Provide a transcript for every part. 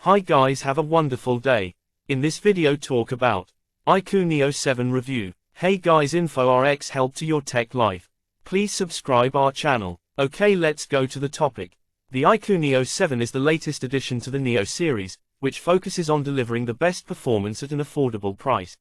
Hi guys, have a wonderful day. In this video talk about iQOO Neo 7 review. Hey guys, InfoRx help to your tech life. Please subscribe our channel. Okay, let's go to the topic. The iQOO Neo 7 is the latest addition to the Neo series, which focuses on delivering the best performance at an affordable price.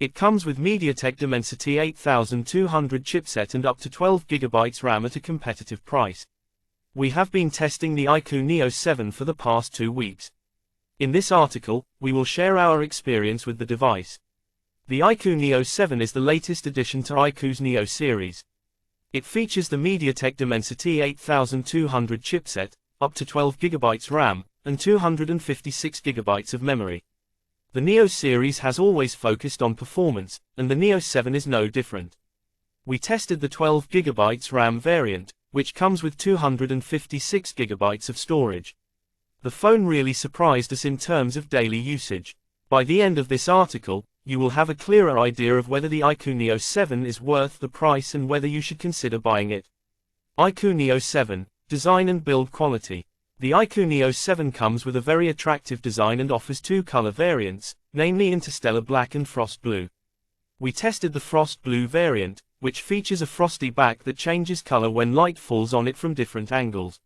It comes with MediaTek Dimensity 8200 chipset and up to 12GB RAM at a competitive price. We have been testing the iQOO Neo 7 for the past 2 weeks. In this article, we will share our experience with the device. The iQOO Neo 7 is the latest addition to iQOO's Neo series. It features the MediaTek Dimensity 8200 chipset, up to 12GB RAM, and 256GB of memory. The Neo series has always focused on performance, and the Neo 7 is no different. We tested the 12GB RAM variant, which comes with 256GB of storage. The phone really surprised us in terms of daily usage. By the end of this article, you will have a clearer idea of whether the iQOO Neo 7 is worth the price and whether you should consider buying it. iQOO Neo 7, Design and Build Quality. The iQOO Neo 7 comes with a very attractive design and offers 2 color variants, namely Interstellar Black and Frost Blue. We tested the Frost Blue variant, which features a frosty back that changes color when light falls on it from different angles.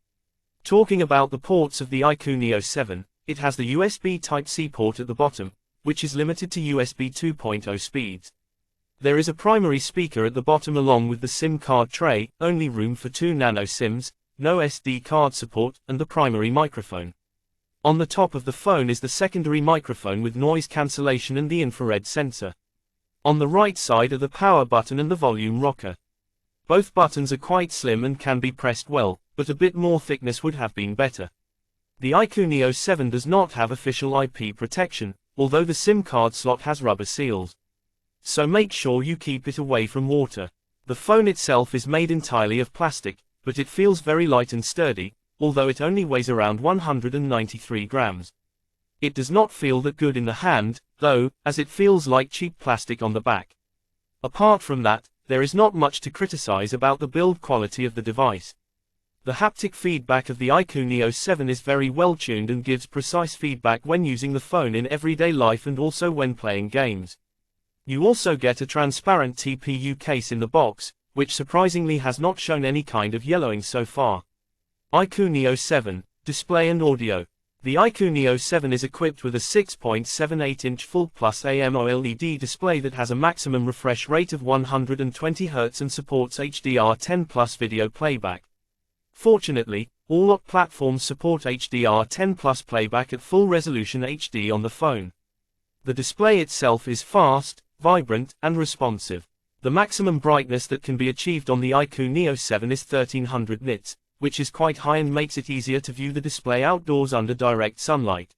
Talking about the ports of the iQOO Neo 7, it has the USB Type-C port at the bottom, which is limited to USB 2.0 speeds. There is a primary speaker at the bottom along with the SIM card tray, only room for 2 nano SIMs, no SD card support, and the primary microphone. On the top of the phone is the secondary microphone with noise cancellation and the infrared sensor. On the right side are the power button and the volume rocker. Both buttons are quite slim and can be pressed well, but a bit more thickness would have been better. The iQOO Neo 7 does not have official IP protection, although the SIM card slot has rubber seals. So make sure you keep it away from water. The phone itself is made entirely of plastic, but it feels very light and sturdy, although it only weighs around 193 grams. It does not feel that good in the hand, though, as it feels like cheap plastic on the back. Apart from that, there is not much to criticize about the build quality of the device. The haptic feedback of the iQOO Neo 7 is very well tuned and gives precise feedback when using the phone in everyday life and also when playing games. You also get a transparent TPU case in the box, which surprisingly has not shown any kind of yellowing so far. iQOO Neo 7, Display and Audio. The iQOO Neo 7 is equipped with a 6.78-inch Full Plus AMOLED display that has a maximum refresh rate of 120 Hz and supports HDR10+ video playback. Fortunately, all platforms support HDR10+ playback at full resolution HD on the phone. The display itself is fast, vibrant, and responsive. The maximum brightness that can be achieved on the iQOO Neo 7 is 1300 nits, which is quite high and makes it easier to view the display outdoors under direct sunlight.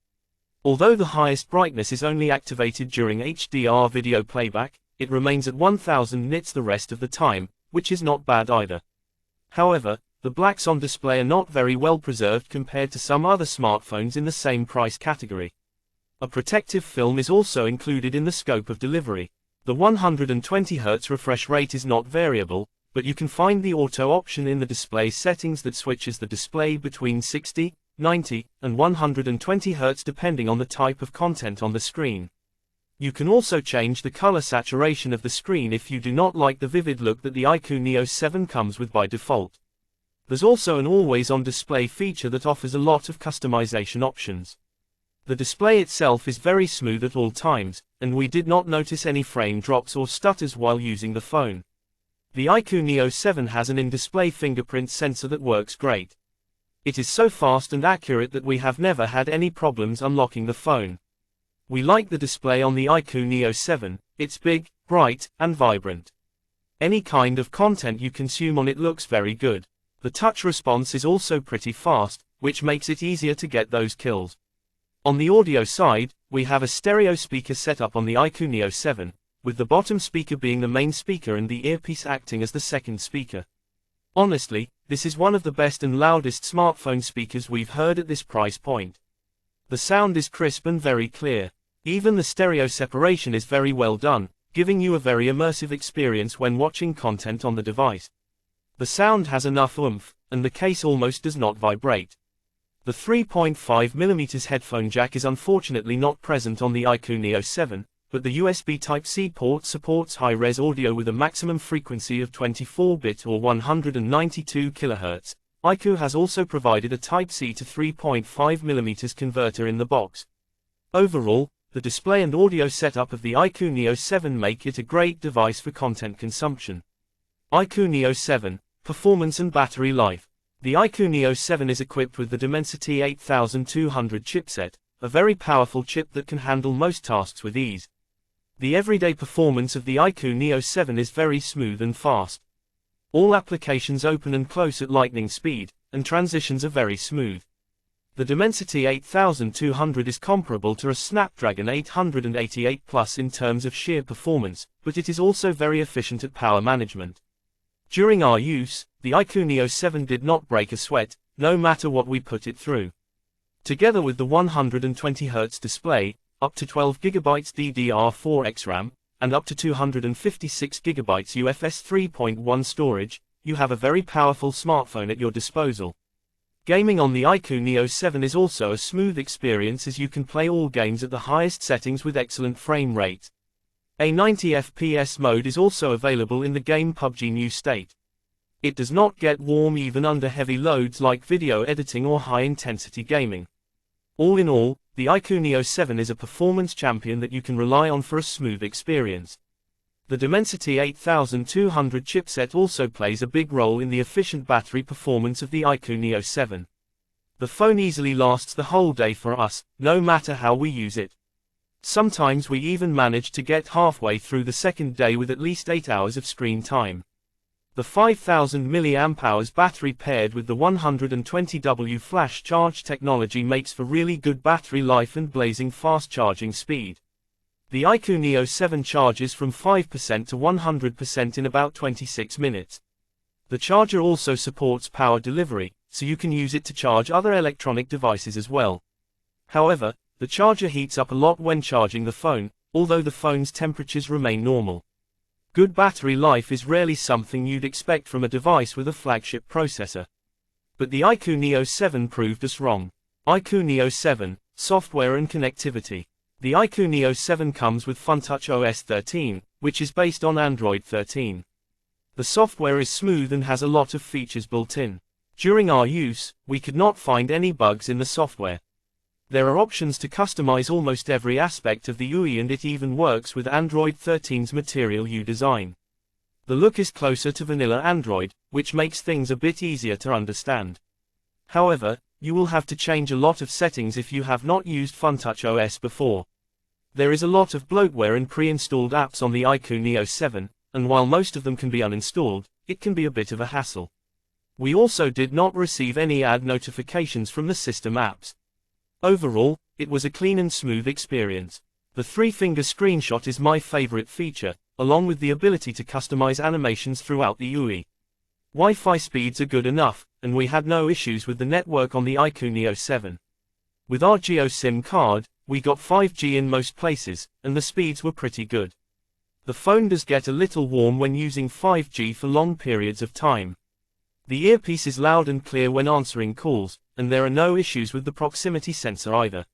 Although the highest brightness is only activated during HDR video playback, it remains at 1000 nits the rest of the time, which is not bad either. However, the blacks on display are not very well preserved compared to some other smartphones in the same price category. A protective film is also included in the scope of delivery. The 120 Hz refresh rate is not variable, but you can find the auto option in the display settings that switches the display between 60, 90, and 120 Hz depending on the type of content on the screen. You can also change the color saturation of the screen if you do not like the vivid look that the iQOO Neo 7 comes with by default. There's also an always-on display feature that offers a lot of customization options. The display itself is very smooth at all times, and we did not notice any frame drops or stutters while using the phone. The iQOO Neo 7 has an in-display fingerprint sensor that works great. It is so fast and accurate that we have never had any problems unlocking the phone. We like the display on the iQOO Neo 7, it's big, bright, and vibrant. Any kind of content you consume on it looks very good. The touch response is also pretty fast, which makes it easier to get those kills. On the audio side, we have a stereo speaker setup on the iQOO Neo 7, with the bottom speaker being the main speaker and the earpiece acting as the second speaker. Honestly, this is one of the best and loudest smartphone speakers we've heard at this price point. The sound is crisp and very clear. Even the stereo separation is very well done, giving you a very immersive experience when watching content on the device. The sound has enough oomph, and the case almost does not vibrate. The 3.5mm headphone jack is unfortunately not present on the iQOO Neo 7, but the USB Type-C port supports high-res audio with a maximum frequency of 24-bit or 192 kHz. iQOO has also provided a Type-C to 3.5mm converter in the box. Overall, the display and audio setup of the iQOO Neo 7 make it a great device for content consumption. iQOO Neo 7, Performance and Battery Life. The iQOO Neo 7 is equipped with the Dimensity 8200 chipset, a very powerful chip that can handle most tasks with ease. The everyday performance of the iQOO Neo 7 is very smooth and fast. All applications open and close at lightning speed, and transitions are very smooth. The Dimensity 8200 is comparable to a Snapdragon 888 Plus in terms of sheer performance, but it is also very efficient at power management. During our use, the iQOO Neo 7 did not break a sweat, no matter what we put it through. Together with the 120Hz display, up to 12GB DDR4X RAM, and up to 256GB UFS 3.1 storage, you have a very powerful smartphone at your disposal. Gaming on the iQOO Neo 7 is also a smooth experience as you can play all games at the highest settings with excellent frame rate. A 90fps mode is also available in the game PUBG New State. It does not get warm even under heavy loads like video editing or high-intensity gaming. All in all, the iQOO Neo 7 is a performance champion that you can rely on for a smooth experience. The Dimensity 8200 chipset also plays a big role in the efficient battery performance of the iQOO Neo 7. The phone easily lasts the whole day for us, no matter how we use it. Sometimes we even manage to get halfway through the second day with at least 8 hours of screen time. The 5000 mAh battery paired with the 120W flash charge technology makes for really good battery life and blazing fast charging speed. The iQOO Neo 7 charges from 5% to 100% in about 26 minutes. The charger also supports power delivery, so you can use it to charge other electronic devices as well. However, the charger heats up a lot when charging the phone, although the phone's temperatures remain normal. Good battery life is rarely something you'd expect from a device with a flagship processor. But the iQOO Neo 7 proved us wrong. iQOO Neo 7, Software and Connectivity. The iQOO Neo 7 comes with FunTouch OS 13, which is based on Android 13. The software is smooth and has a lot of features built in. During our use, we could not find any bugs in the software. There are options to customize almost every aspect of the UI, and it even works with Android 13's Material UI design. The look is closer to vanilla Android, which makes things a bit easier to understand. However, you will have to change a lot of settings if you have not used FunTouch OS before. There is a lot of bloatware and pre-installed apps on the iQOO Neo 7, and while most of them can be uninstalled, it can be a bit of a hassle. We also did not receive any ad notifications from the system apps. Overall, it was a clean and smooth experience. The 3-finger screenshot is my favorite feature, along with the ability to customize animations throughout the UI. Wi-Fi speeds are good enough, and we had no issues with the network on the iQOO Neo 7. With our Jio SIM card, we got 5G in most places, and the speeds were pretty good. The phone does get a little warm when using 5G for long periods of time. The earpiece is loud and clear when answering calls, and there are no issues with the proximity sensor either.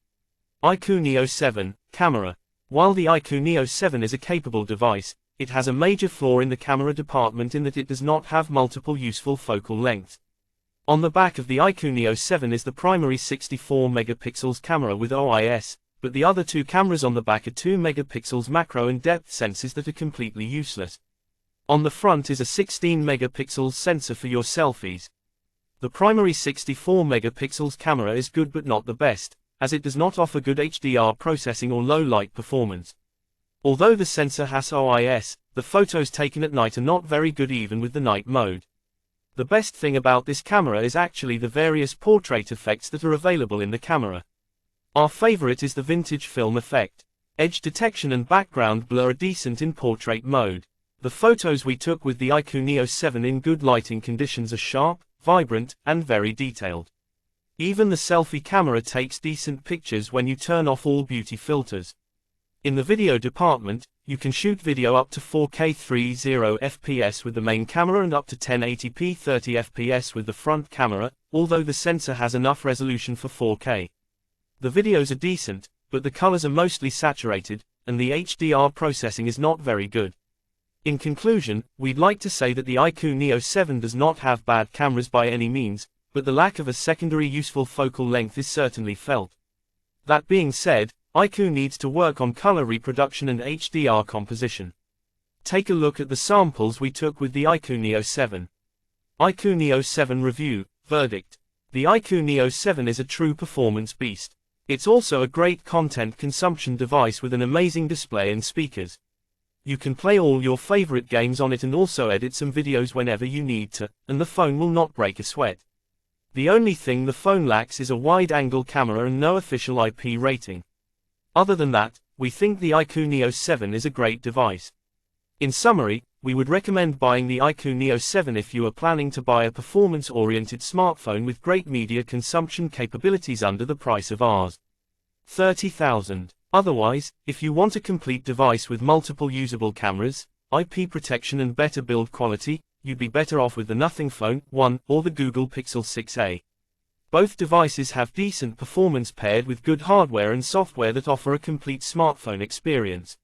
iQOO Neo 7, Camera. While the iQOO Neo 7 is a capable device, it has a major flaw in the camera department in that it does not have multiple useful focal lengths. On the back of the iQOO Neo 7 is the primary 64MP camera with OIS, but the other two cameras on the back are 2MP macro and depth sensors that are completely useless. On the front is a 16MP sensor for your selfies. The primary 64MP camera is good but not the best, as it does not offer good HDR processing or low light performance. Although the sensor has OIS, the photos taken at night are not very good even with the night mode. The best thing about this camera is actually the various portrait effects that are available in the camera. Our favorite is the vintage film effect. Edge detection and background blur are decent in portrait mode. The photos we took with the iQOO Neo 7 in good lighting conditions are sharp, vibrant, and very detailed. Even the selfie camera takes decent pictures when you turn off all beauty filters. In the video department, you can shoot video up to 4K 30 fps with the main camera and up to 1080p 30 fps with the front camera, although the sensor has enough resolution for 4K. The videos are decent, but the colors are mostly saturated, and the HDR processing is not very good. In conclusion, we'd like to say that the iQOO Neo 7 does not have bad cameras by any means, but the lack of a secondary useful focal length is certainly felt. That being said, iQOO needs to work on color reproduction and HDR composition. Take a look at the samples we took with the iQOO Neo 7. iQOO Neo 7 Review, Verdict. The iQOO Neo 7 is a true performance beast. It's also a great content consumption device with an amazing display and speakers. You can play all your favorite games on it and also edit some videos whenever you need to, and the phone will not break a sweat. The only thing the phone lacks is a wide-angle camera and no official IP rating. Other than that, we think the iQOO Neo 7 is a great device. In summary, we would recommend buying the iQOO Neo 7 if you are planning to buy a performance-oriented smartphone with great media consumption capabilities under the price of Rs. 30,000. Otherwise, if you want a complete device with multiple usable cameras, IP protection and better build quality, you'd be better off with the Nothing Phone 1 or the Google Pixel 6a. Both devices have decent performance paired with good hardware and software that offer a complete smartphone experience.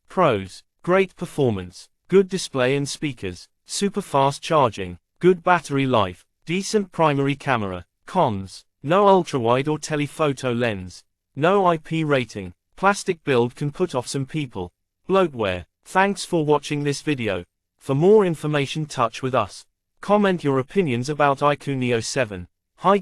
Pros: great performance, good display and speakers, super fast charging, good battery life, decent primary camera. Cons: no ultra-wide or telephoto lens, no IP rating, plastic build can put off some people. Bloatware. Thanks for watching this video. For more information touch with us. Comment your opinions about iQOO Neo 7. Hi